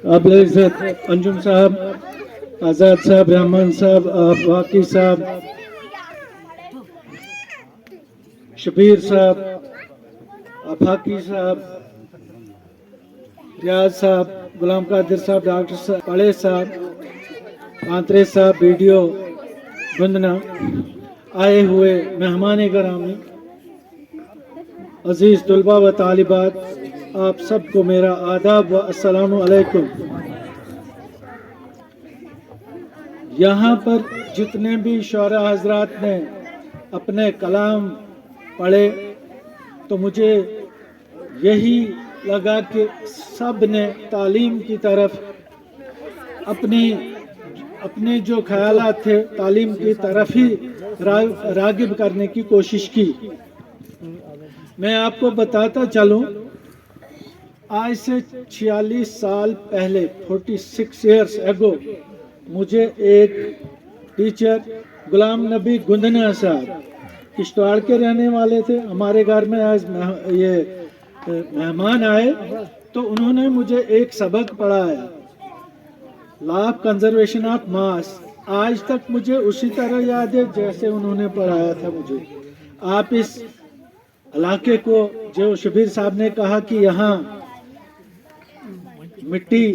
काबिल इज्जत अंजुम साहब, आज़ाद साहब, रहमान साहब, वाकी साहब, शबीर साहब, आफाकी साहब, रियाज साहब, गुलाम कादिर साहब, डॉक्टर साहब, बड़े साहब, कांतरे साहब, वीडियो बंदना, आए हुए मेहमान गिरामी, अजीज तलबा व तालिबात, आप सबको मेरा आदाब व अस्सलामु अलैकुम। यहाँ पर जितने भी शौरा हजरात ने अपने कलाम पढ़े तो मुझे यही लगा कि सब ने तालीम की तरफ अपने जो ख्यालात थे तालीम की तरफ ही रागिब करने की कोशिश की। मैं आपको बताता चलूं, आज से 46 साल पहले 46 years ago मुझे एक टीचर गुलाम नबी गुंदना साहब किश्तवाड़ के रहने वाले थे, हमारे घर में आज ये मेहमान आए तो उन्होंने मुझे एक सबक पढ़ाया, law of conservation of mass. आज तक मुझे उसी तरह याद है जैसे उन्होंने पढ़ाया था मुझे। आप इस इलाके को, जो शबीर साहब ने कहा कि यहाँ मिट्टी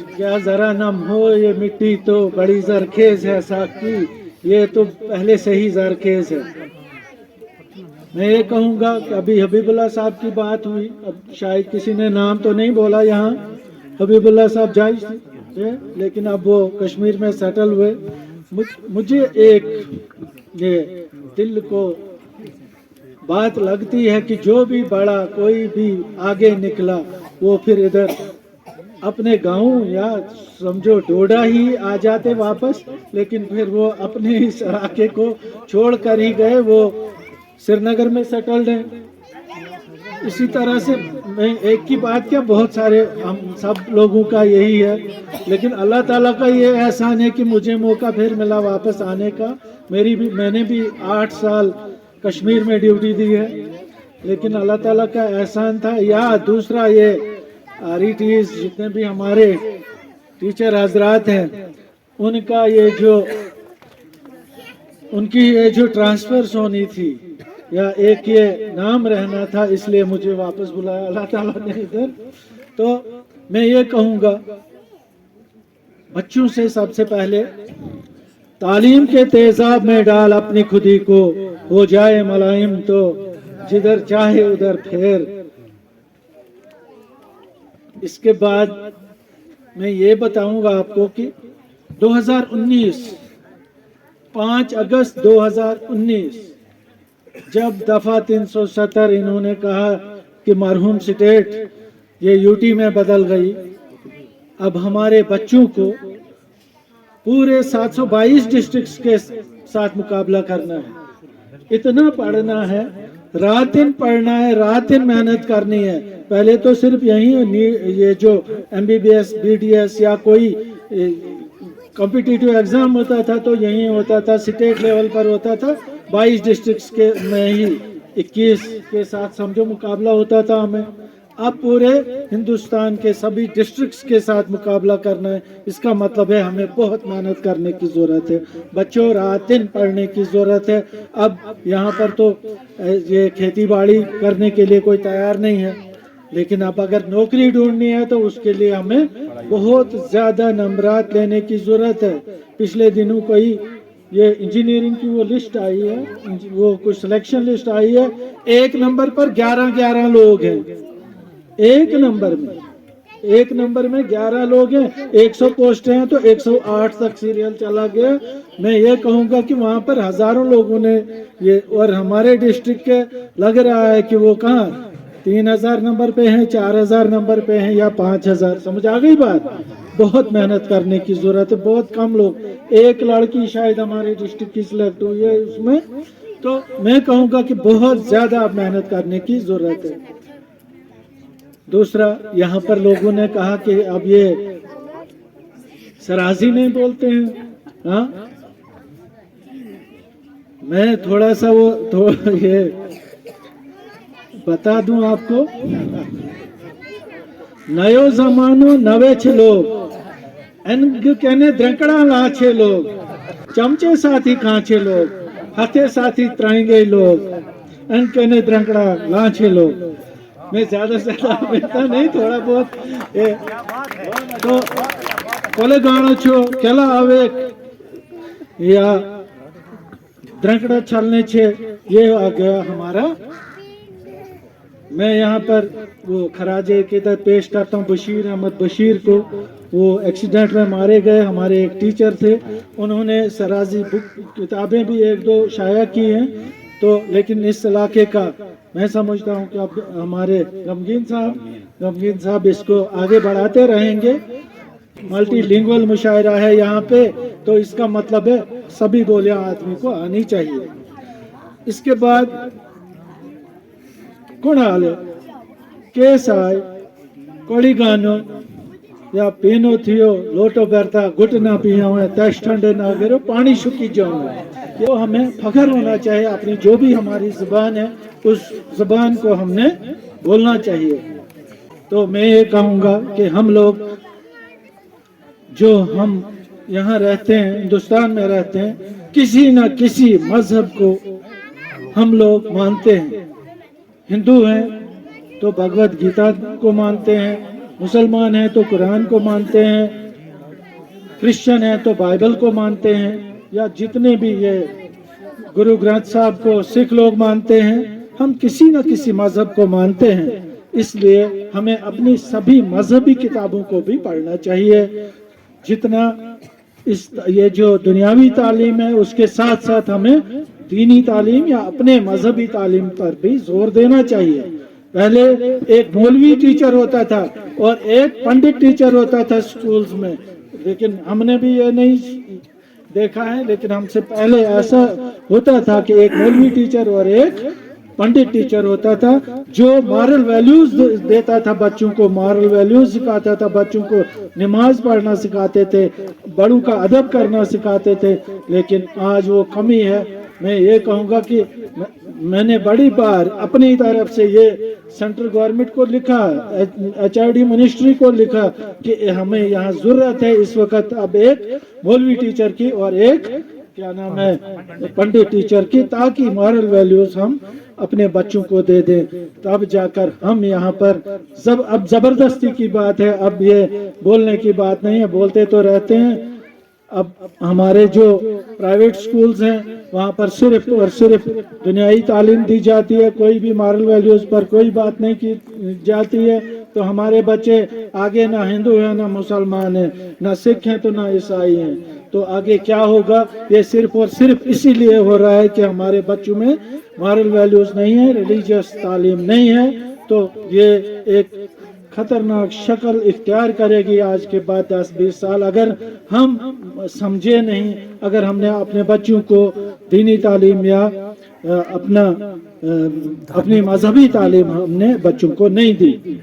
क्या जरा नम हो, ये मिट्टी तो बड़ी जरखेज है साकी, ये तो पहले से ही जरखेज है। मैं ये कहूँगा कि अभी हबीबुल्लाह साहब की बात हुई, अब शायद किसी ने नाम तो नहीं बोला यहाँ, हबीबुल्लाह साहब जायज थे लेकिन अब वो कश्मीर में सेटल हुए। मुझे एक ये दिल को बात लगती है कि जो भी बड़ा कोई भी आगे निकला वो फिर इधर अपने गांव या समझो डोडा ही आ जाते वापस, लेकिन फिर वो अपने इस इलाके को छोड़ कर ही गए, वो श्रीनगर में सेटल्ड हैं। इसी तरह से मैं एक की बात क्या, बहुत सारे हम सब लोगों का यही है, लेकिन अल्लाह ताला का ये एहसान है कि मुझे मौका फिर मिला वापस आने का। मैंने भी 8 साल कश्मीर में ड्यूटी दी है, लेकिन अल्लाह ताला का एहसान था। या दूसरा ये RETs जितने भी हमारे टीचर हजरात हैं उनका उनकी ये जो ट्रांसफर्स होनी थी या एक ये नाम रहना था, इसलिए मुझे वापस बुलाया अल्लाह ताला ने इधर। तो मैं ये कहूँगा बच्चों से सबसे पहले तालीम के तेजाब में डाल अपनी खुदी को, हो जाए मलाइम तो जिधर चाहे उधर फेर। इसके बाद मैं ये बताऊंगा आपको कि 2019 5 अगस्त 2019 जब दफा 370 इन्होंने कहा कि मरहूम स्टेट ये यूटी में बदल गई, अब हमारे बच्चों को पूरे 722 डिस्ट्रिक्ट्स के साथ मुकाबला करना है, इतना पढ़ना है, रात दिन पढ़ना है, रात दिन मेहनत करनी है। पहले तो सिर्फ यही ये जो MBBS BDS या कोई कॉम्पिटिटिव एग्जाम होता था तो यही होता था, स्टेट लेवल पर होता था, 22 डिस्ट्रिक्ट्स के में ही 21 के साथ समझो मुकाबला होता था हमें। अब पूरे हिंदुस्तान के सभी डिस्ट्रिक्ट्स के साथ मुकाबला करना है, इसका मतलब है हमें बहुत मेहनत करने की ज़रूरत है, बच्चों रात दिन पढ़ने की ज़रूरत है। अब यहाँ पर तो ये खेती बाड़ी करने के लिए कोई तैयार नहीं है, लेकिन अब अगर नौकरी ढूंढनी है तो उसके लिए हमें बहुत ज़्यादा नंबरात लेने की ज़रूरत है। पिछले दिनों कोई ये इंजीनियरिंग की वो लिस्ट आई है, वो कुछ सिलेक्शन लिस्ट आई है, 1 नंबर पर 11 लोग हैं, एक नंबर में 11 लोग हैं, 100 पोस्टें हैं तो 108 तक सीरियल चला गया। मैं ये कहूँगा कि वहाँ पर हजारों लोगों ने ये, और हमारे डिस्ट्रिक्ट के लग रहा है कि वो कहाँ 3000 नंबर पे हैं, 4000 नंबर पे हैं या 5000, समझ आ गई बात। बहुत मेहनत करने की जरूरत है, बहुत कम लोग, एक लड़की शायद हमारे डिस्ट्रिक्ट की सिलेक्ट हुई है उसमें, तो मैं कहूँगा कि बहुत ज्यादा मेहनत करने की जरूरत है। दूसरा, यहाँ पर लोगों ने कहा कि अब ये सराजी नहीं बोलते हैं, हाँ मैं थोड़ा सा ये बता दूं आपको, नयो जमानो नवे छ लोग, कहने द्रंकड़ा लाछे लोग, चमचे साथी खांचे लोग, हथे साथी त्राएंगे लोग, कहने द्रंकड़ा लाछे लोग। मैं ज्यादा से ज्यादा बेहतर नहीं, थोड़ा बहुत तो कोले गाणो छो केला आवे या द्रंकड़ा चलने छे, ये आ गया हमारा। मैं यहाँ पर वो खराजे के तरह पेश करता हूँ बशीर अहमद बशीर को। वो एक्सीडेंट में मारे गए हमारे एक टीचर थे, उन्होंने सराजी बुक किताबें भी एक दो शाया की हैं। तो लेकिन इस इलाके का मैं समझता हूँ कि अब हमारे गमगीन साहब इसको आगे बढ़ाते रहेंगे। मल्टीलिंगुअल मुशायरा है यहाँ पे, तो इसका मतलब है सभी बोलियां आदमी को आनी चाहिए। इसके बाद कुणाले केसाय कोड़ी गानो या पीनो थियो लोटो करता घुटना पिया हुए तश ठंडे ना गिरो पानी शुकी जाओ। ये हमें फख्र होना चाहिए, अपनी जो भी हमारी जुबान है उस जुबान को हमने बोलना चाहिए। तो मैं ये कहूँगा कि हम लोग जो हम यहाँ रहते हैं, हिंदुस्तान में रहते हैं, किसी न किसी मजहब को हम लोग मानते हैं। हिंदू हैं तो भगवत गीता को मानते हैं, मुसलमान हैं तो कुरान को मानते हैं, क्रिश्चियन हैं तो बाइबल को मानते हैं, या जितने भी ये गुरु ग्रंथ साहब को सिख लोग मानते हैं। हम किसी न किसी मजहब को मानते हैं, इसलिए हमें अपनी सभी मजहबी किताबों को भी पढ़ना चाहिए। जितना ये जो दुनियावी तालीम है उसके साथ साथ हमें दीनी तालीम या अपने मजहबी तालीम पर भी जोर देना चाहिए। पहले एक मौलवी टीचर होता था और एक पंडित टीचर होता था स्कूल्स में, लेकिन हमने भी ये नहीं देखा है, लेकिन हमसे पहले ऐसा होता था कि एक मौलवी टीचर और एक पंडित टीचर होता था जो मॉरल वैल्यूज देता था बच्चों को, मॉरल वैल्यूज सिखाता था बच्चों को, नमाज पढ़ना सिखाते थे, बड़ों का अदब करना सिखाते थे। लेकिन आज वो कमी है। मैं ये कहूँगा कि मैंने बड़ी बार अपनी तरफ से ये सेंट्रल गवर्नमेंट को लिखा, HRD मिनिस्ट्री को लिखा कि हमें यहाँ जरूरत है इस वक्त अब एक मौलवी टीचर की और एक क्या नाम है पंडित टीचर की, ताकि मॉरल वैल्यूज हम अपने बच्चों को दे दें, तब जाकर हम यहाँ पर अब जबरदस्ती की बात है, अब ये बोलने की बात नहीं है, बोलते तो रहते हैं। अब हमारे जो प्राइवेट स्कूल्स हैं वहाँ पर सिर्फ और सिर्फ दुनियाई तालीम दी जाती है, कोई भी मॉरल वैल्यूज पर कोई बात नहीं की जाती है। तो हमारे बच्चे आगे ना हिंदू हैं ना मुसलमान हैं, ना सिख हैं तो ना ईसाई हैं, तो आगे क्या होगा? ये सिर्फ और सिर्फ इसीलिए हो रहा है कि हमारे बच्चों में मॉरल वैल्यूज नहीं है, रिलीजियस तालीम नहीं है। तो ये एक खतरनाक शक्ल इख्तियार करेगी आज के बाद 10-20 साल, अगर हम समझे नहीं, अगर हमने अपने बच्चों को दीनी तालीम या अपनी मजहबी तालीम हमने बच्चों को नहीं दी।